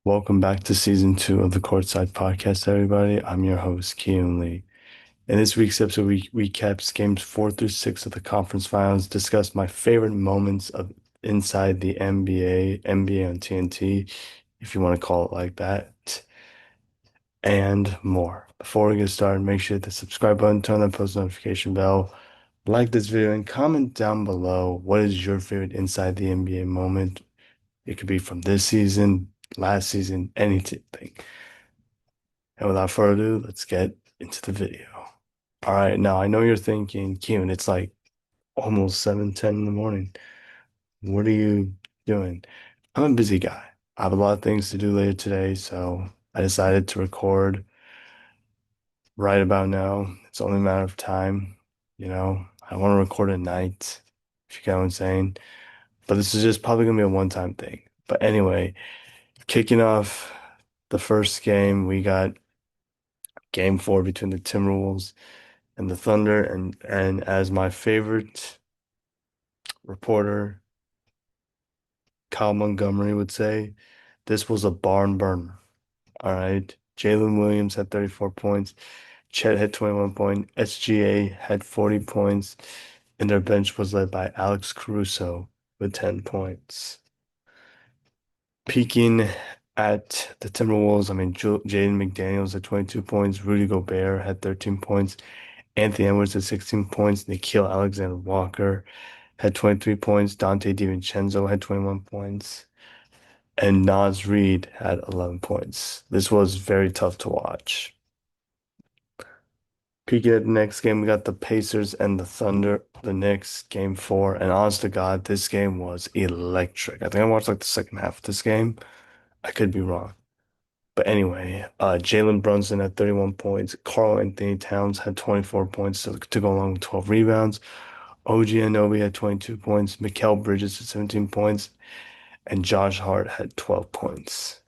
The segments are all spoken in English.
Welcome back to season two of the Courtside podcast, everybody. I'm your host, Keon Lee. In this week's episode, we recaps games 4 through 6 of the conference finals, discuss my favorite moments of inside the NBA on TNT, if you want to call it like that, and more. Before we get started, make sure to hit the subscribe button, turn on the post notification bell, like this video, and comment down below what is your favorite inside the NBA moment. It could be from this season, last season, anything. And without further ado, let's get into the video. All right, now I know you're thinking, Kevin, it's like almost 7:10 in the morning. What are you doing? I'm a busy guy. I have a lot of things to do later today, so I decided to record right about now. It's only a matter of time, you know. I want to record at night, if you get what I'm saying. But this is just probably gonna be a one-time thing. But anyway, kicking off the first game, we got game four between the Timberwolves and the Thunder, and as my favorite reporter, Kyle Montgomery would say, this was a barn burner. All right. Jalen Williams had 34 points. Chet had 21 points. SGA had 40 points. And their bench was led by Alex Caruso with 10 points. Peaking at the Timberwolves, I mean, Jaden McDaniels had 22 points. Rudy Gobert had 13 points. Anthony Edwards had 16 points. Nickeil Alexander-Walker had 23 points. Dante DiVincenzo had 21 points. And Naz Reid had 11 points. This was very tough to watch. Peeking at the next game, we got the Pacers and the Thunder, the Knicks, game four. And honest to God, this game was electric. I think I watched like the second half of this game. I could be wrong. But anyway, Jalen Brunson had 31 points. Karl Anthony Towns had 24 points to go along with 12 rebounds. OG Anunoby had 22 points. Mikal Bridges had 17 points. And Josh Hart had 12 points.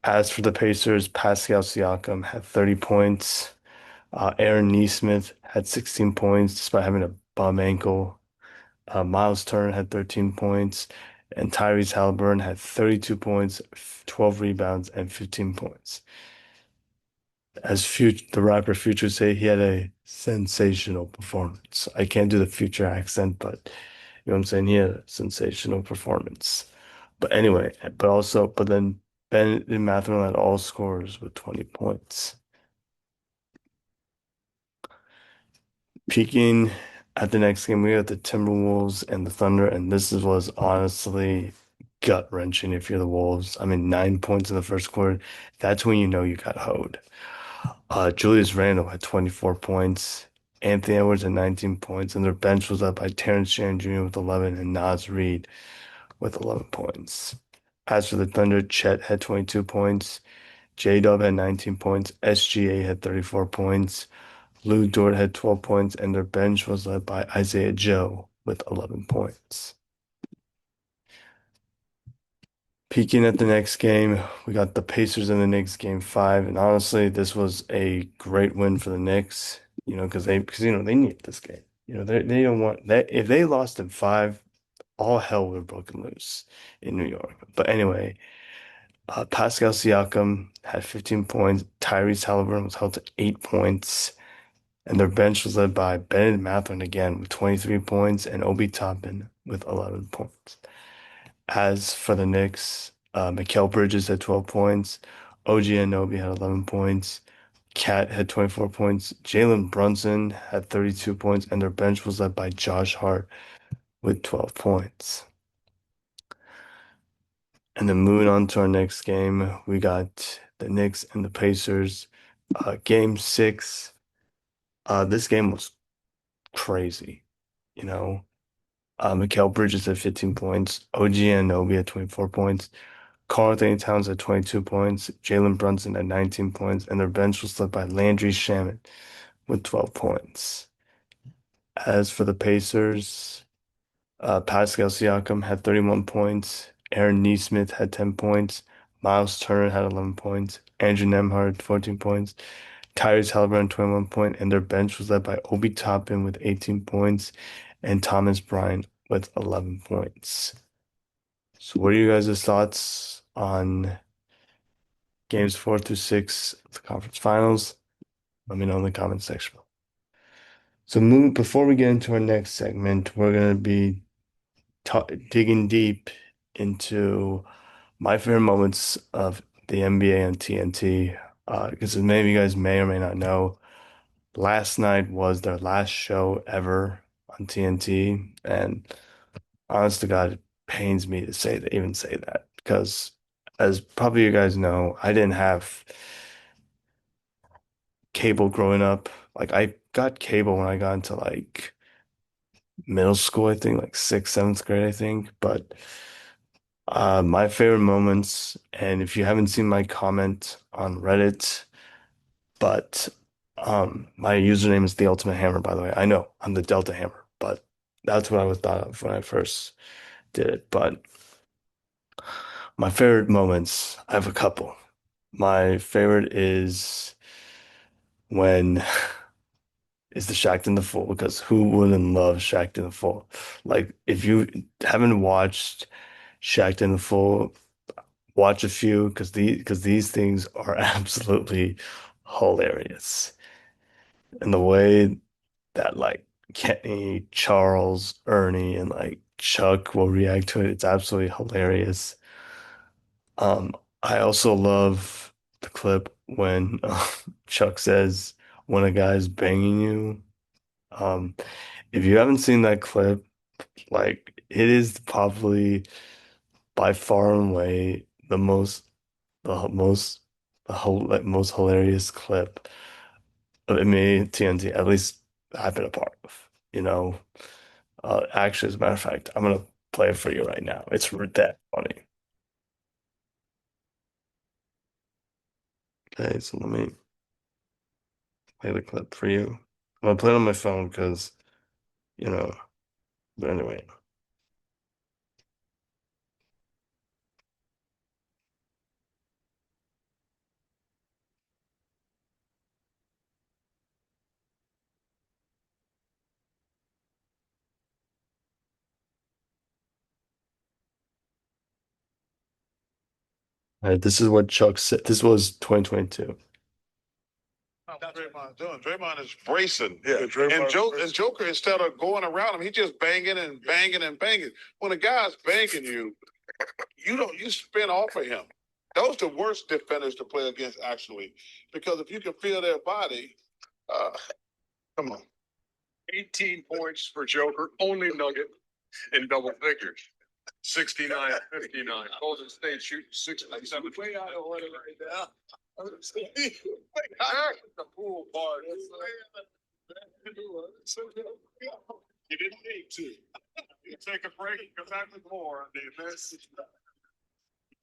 As for the Pacers, Pascal Siakam had 30 points. Aaron Nesmith had 16 points despite having a bum ankle. Miles Turner had 13 points. And Tyrese Halliburton had 32 points, 12 rebounds, and 15 points. As the rapper Future say, he had a sensational performance. I can't do the Future accent, but you know what I'm saying? He had a sensational performance. But anyway, but then Bennett and Mathurin led all scorers with 20 points. Peaking at the next game, we got the Timberwolves and the Thunder, and was honestly gut-wrenching if you're the Wolves. I mean, 9 points in the first quarter. That's when you know you got hoed. Julius Randle had 24 points. Anthony Edwards had 19 points, and their bench was up by Terrence Shannon Jr. with 11 and Naz Reid with 11 points. As for the Thunder, Chet had 22 points. J-Dub had 19 points. SGA had 34 points. Lou Dort had 12 points, and their bench was led by Isaiah Joe with 11 points. Peeking at the next game, we got the Pacers and the Knicks game five, and honestly, this was a great win for the Knicks. They need this game. They don't want that. If they lost in five, all hell would have broken loose in New York. But anyway, Pascal Siakam had 15 points. Tyrese Halliburton was held to 8 points. And their bench was led by Bennett Mathurin again with 23 points and Obi Toppin with 11 points. As for the Knicks, Mikal Bridges had 12 points. OG Anunoby had 11 points. Cat had 24 points. Jalen Brunson had 32 points. And their bench was led by Josh Hart with 12 points. And then moving on to our next game, we got the Knicks and the Pacers. Game six. This game was crazy, you know. Mikal Bridges had 15 points. OG Anunoby had 24 points. Karl Anthony Towns had 22 points. Jalen Brunson had 19 points. And their bench was led by Landry Shamet with 12 points. As for the Pacers, Pascal Siakam had 31 points. Aaron Nesmith had 10 points. Miles Turner had 11 points. Andrew Nembhard had 14 points. Tyrese Halliburton 21 points. And their bench was led by Obi Toppin with 18 points and Thomas Bryant with 11 points. So what are you guys' thoughts on games 4 through 6 of the conference finals. Let me know in the comment section. So before we get into our next segment, we're going to be digging deep into my favorite moments of the NBA on TNT. Because as many of you guys may or may not know, last night was their last show ever on TNT, and honest to God, it pains me to even say that, because as probably you guys know, I didn't have cable growing up. Like I got cable when I got into like middle school, I think, like sixth, seventh grade, I think. But my favorite moments, and if you haven't seen my comment on Reddit, but my username is the Ultimate Hammer, by the way. I know I'm the Delta Hammer, but that's what I was thought of when I first did it. But my favorite moments, I have a couple. My favorite is when is the Shaq in the Fool, because who wouldn't love Shaq in the Fool? Like if you haven't watched Shaq in the Fool, watch a few, because these things are absolutely hilarious. And the way that like Kenny, Charles, Ernie, and like Chuck will react to it, it's absolutely hilarious. Um, I also love the clip when Chuck says when a guy's banging you. Um, if you haven't seen that clip, like it is probably by far and away the most like, most hilarious clip of NBA TNT, at least I've been a part of. Actually, as a matter of fact, I'm gonna play it for you right now. It's that funny. Okay, so let me play the clip for you. I'm gonna play it on my phone because, you know, but anyway. All right, this is what Chuck said. This was 2022. That's Draymond's doing. Draymond is bracing. Yeah, and Joker, instead of going around him, he just banging and banging and banging. When a guy's banging you, you spin off of him. Those are the worst defenders to play against, actually, because if you can feel their body, uh, come on. 18 points for Joker, only Nugget in double figures. 69-59. Golden State shooting 67. Way out of order right now. The pool part. You didn't need to. You take a break and come back with more.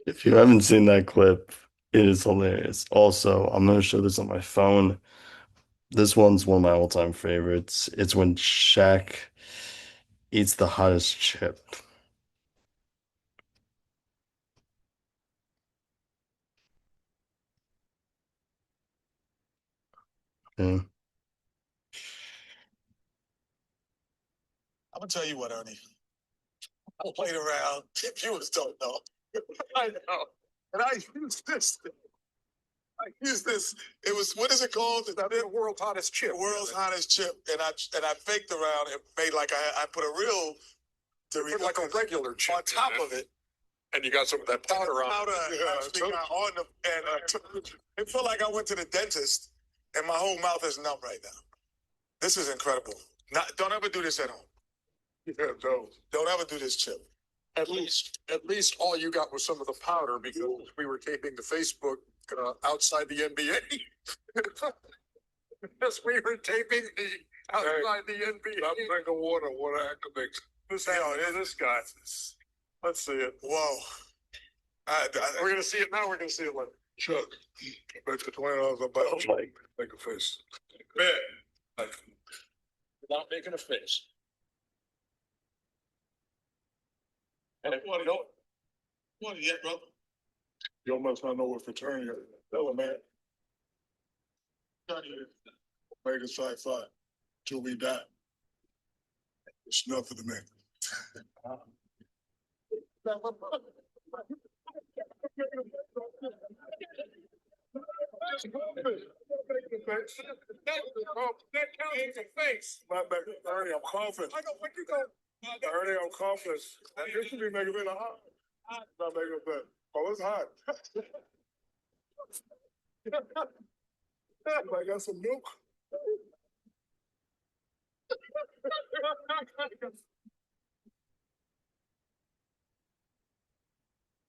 If you haven't seen that clip, it is hilarious. Also, I'm gonna show this on my phone. This one's one of my all-time favorites. It's when Shaq eats the hottest chip. Yeah. I'm gonna tell you what, Ernie. I played around. Viewers don't know. I know. And I used this. It was, what is it called? The world's hottest chip. The world's hottest chip. And I faked around and made like I put a real Put like a regular chip on top of it. and you got some of that powder on It felt like I went to the dentist and my whole mouth is numb right now. This is incredible. Don't ever do this at home. Yeah, Don't ever do this, Chip. at least all you got was some of the powder because we were taping the Facebook outside the NBA. Yes, we were taping the outside the NBA. I'm drinking water activates. This guy. Let's see it. Whoa. We're gonna see it now. We're gonna see it later. Chuck, bet the $20 I'll buy you. Like, Make a face. Bet. Without making a face. What yet, brother? You must not know what fraternity. Tell him, man. Make a sci-fi till we die. It's nothing to me. Face. Ernie, I'm confident. Ernie, I'm confident. This should be making it hot. Not making it better. Oh, it's hot. I got some milk.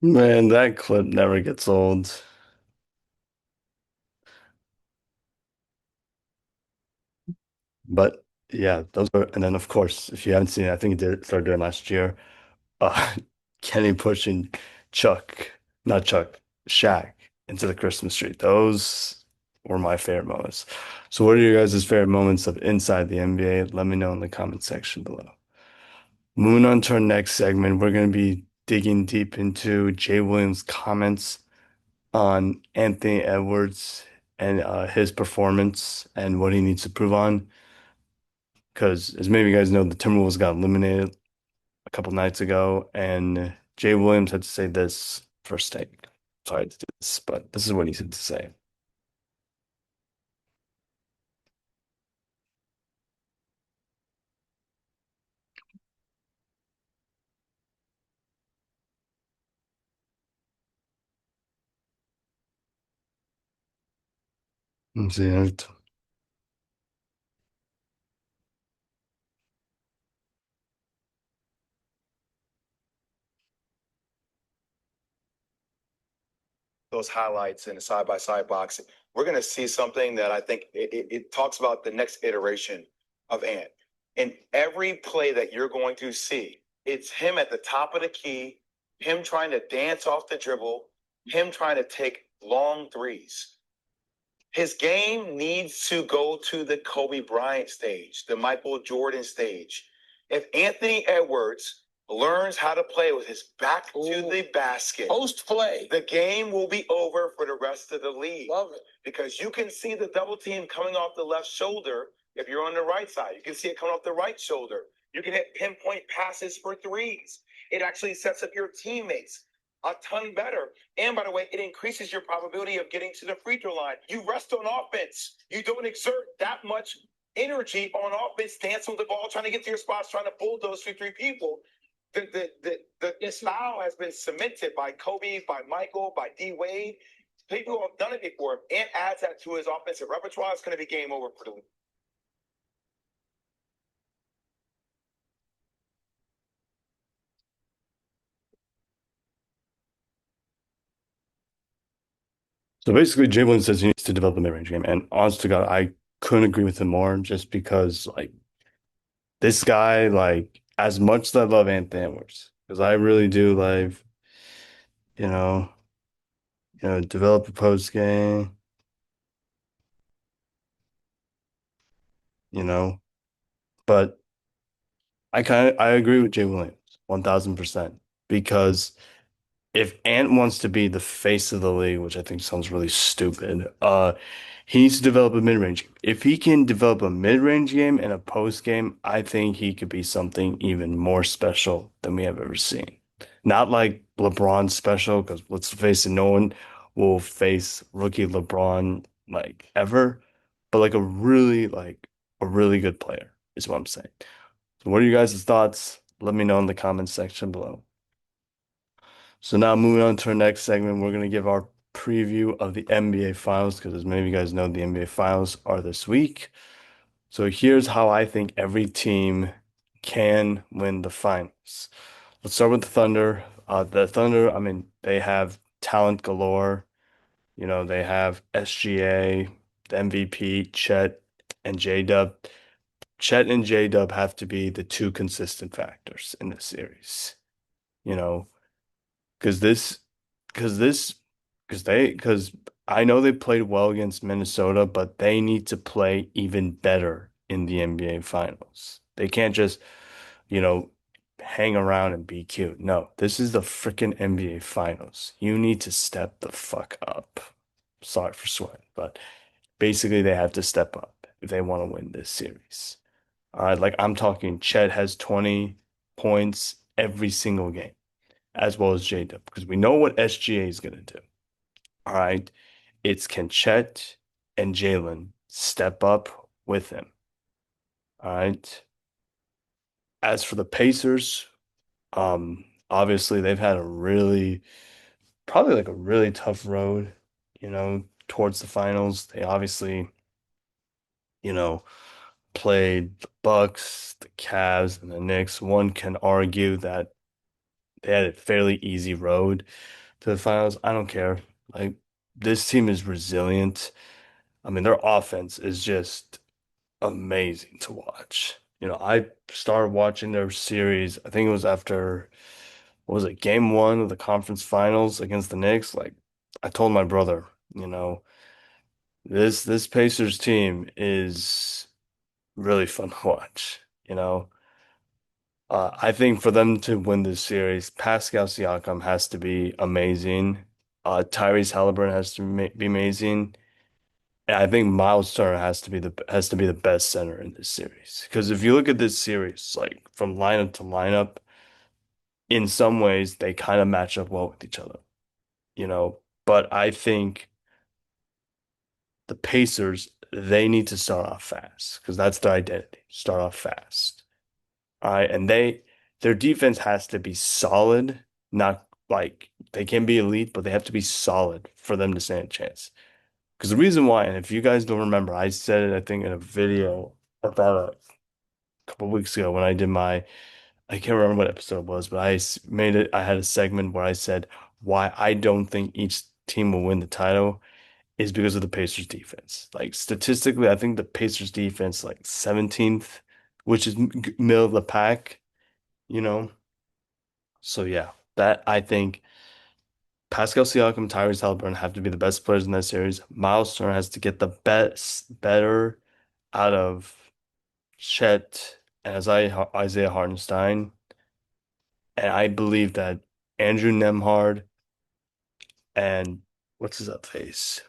Man, that clip never gets old. But yeah, those are, and then of course, if you haven't seen it, I think it did started doing last year. Uh, Kenny pushing Chuck, not Chuck, Shaq into the Christmas tree. Those were my favorite moments. So, what are your guys' favorite moments of inside the NBA? Let me know in the comment section below. Moving on to our next segment, we're going to be digging deep into Jay Williams' comments on Anthony Edwards and his performance and what he needs to prove on. Because as many of you guys know, the Timberwolves got eliminated a couple nights ago, and Jay Williams had to say this first take. Sorry to do this, but this is what he had to say. Let's see. Those highlights in the side by side box, we're going to see something that I think it talks about the next iteration of Ant. In every play that you're going to see, it's him at the top of the key, him trying to dance off the dribble, him trying to take long threes. His game needs to go to the Kobe Bryant stage, the Michael Jordan stage. If Anthony Edwards learns how to play with his back to the basket, post play, the game will be over for the rest of the league. Love it. Because you can see the double team coming off the left shoulder if you're on the right side. You can see it coming off the right shoulder. You can hit pinpoint passes for threes. It actually sets up your teammates a ton better. And by the way, it increases your probability of getting to the free throw line. You rest on offense. You don't exert that much energy on offense, dancing with the ball, trying to get to your spots, trying to bulldoze through three people. The style has been cemented by Kobe, by Michael, by D Wade. People who have done it before. And adds that to his offensive repertoire. It's going to be game over for the league. So basically, Jay Williams says he needs to develop a mid-range game, and honest to God, I couldn't agree with him more. Just because, like, this guy, like, as much as I love Anthony Edwards, because I really do, like, you know, develop a post game, you know, but I agree with Jay Williams 1000% because if Ant wants to be the face of the league, which I think sounds really stupid, he needs to develop a mid-range game. If he can develop a mid-range game and a post game, I think he could be something even more special than we have ever seen. Not like LeBron special, because let's face it, no one will face rookie LeBron like ever, but like a really good player is what I'm saying. So what are you guys' thoughts? Let me know in the comments section below. So now moving on to our next segment, we're going to give our preview of the NBA Finals because as many of you guys know, the NBA Finals are this week. So here's how I think every team can win the finals. Let's start with the Thunder. The Thunder, I mean, they have talent galore. You know, they have SGA, the MVP, Chet, and J-Dub. Chet and J-Dub have to be the two consistent factors in this series. You know, because this, because this, because I know they played well against Minnesota, but they need to play even better in the NBA Finals. They can't just, you know, hang around and be cute. No, this is the freaking NBA Finals. You need to step the fuck up. Sorry for swearing, but basically they have to step up if they want to win this series. All right, like I'm talking, Chet has 20 points every single game as well as J-Dub, because we know what SGA is going to do. All right. It's can Chet and Jalen step up with him. All right. As for the Pacers, obviously they've had a really probably like a really tough road, towards the finals. They obviously, you know, played the Bucks, the Cavs, and the Knicks. One can argue that they had a fairly easy road to the finals. I don't care. Like this team is resilient. I mean, their offense is just amazing to watch. I started watching their series. I think it was after, what was it, game one of the conference finals against the Knicks. Like, I told my brother, you know, this Pacers team is really fun to watch. I think for them to win this series, Pascal Siakam has to be amazing. Tyrese Halliburton has to be amazing. And I think Miles Turner has to be the best center in this series. Because if you look at this series, like from lineup to lineup, in some ways they kind of match up well with each other, you know. But I think the Pacers, they need to start off fast because that's their identity. Start off fast. All right. And their defense has to be solid, not like they can be elite, but they have to be solid for them to stand a chance. Because the reason why, and if you guys don't remember, I said it, I think, in a video about a couple weeks ago when I did I can't remember what episode it was, but made it, I had a segment where I said why I don't think each team will win the title is because of the Pacers defense. Like statistically, I think the Pacers defense, like 17th, which is middle of the pack, you know? So yeah, that I think Pascal Siakam, Tyrese Halliburton have to be the best players in that series. Miles Turner has to get the better out of Chet and Isaiah Hartenstein. And I believe that Andrew Nemhard and what's his up face?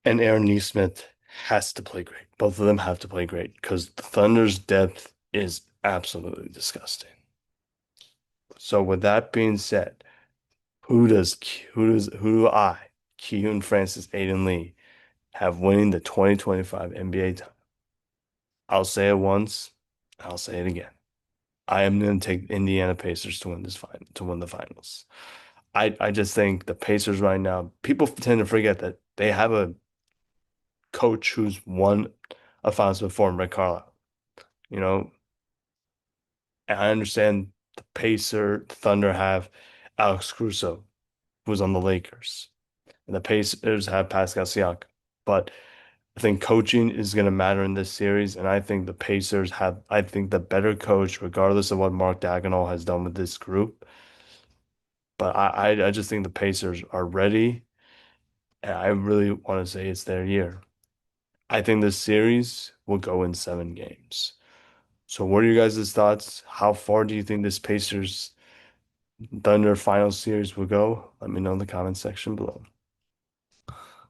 And Aaron Nesmith has to play great. Both of them have to play great because the Thunder's depth is absolutely disgusting. So with that being said, who do I, Keon Francis, Aiden Lee, have winning the 2025 NBA title? I'll say it once, I'll say it again. I am going to take Indiana Pacers to win the finals. I just think the Pacers right now, people tend to forget that they have a coach who's won a finals before, Rick Carlisle. You know, and I understand the Thunder have Alex Caruso, who's on the Lakers, and the Pacers have Pascal Siakam. But I think coaching is going to matter in this series, and I think, the better coach, regardless of what Mark Daigneault has done with this group. But I just think the Pacers are ready, and I really want to say it's their year. I think this series will go in 7 games. So what are you guys' thoughts? How far do you think this Pacers Thunder final series will go? Let me know in the comment section below.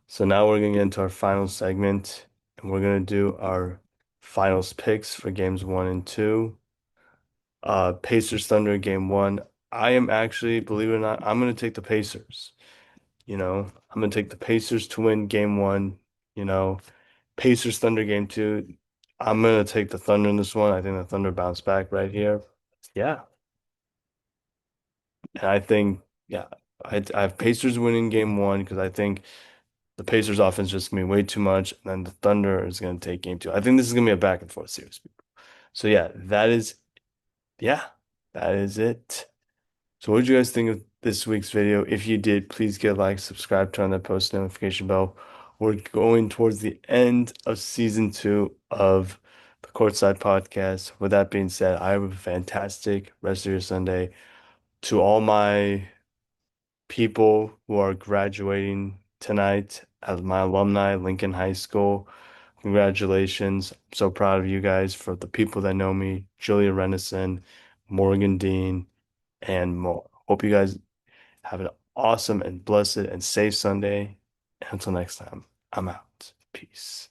So now we're gonna get into our final segment, and we're gonna do our finals picks for games one and two. Pacers Thunder game one. I am actually, believe it or not, I'm gonna take the Pacers. I'm gonna take the Pacers to win game one. You know, Pacers Thunder game two. I'm gonna take the Thunder in this one. I think the Thunder bounce back right here. Yeah. And I think, yeah, I have Pacers winning game one because I think the Pacers offense is just gonna be way too much, and then the Thunder is gonna take game two. I think this is gonna be a back and forth series. So yeah, that is it. So what did you guys think of this week's video? If you did, please get a like, subscribe, turn on that post notification bell. We're going towards the end of season two of the Courtside podcast. With that being said, I have a fantastic rest of your Sunday. To all my people who are graduating tonight as my alumni, Lincoln High School, congratulations. I'm so proud of you guys. For the people that know me, Julia Renison, Morgan Dean, and more. Hope you guys have an awesome and blessed and safe Sunday. Until next time, I'm out. Peace.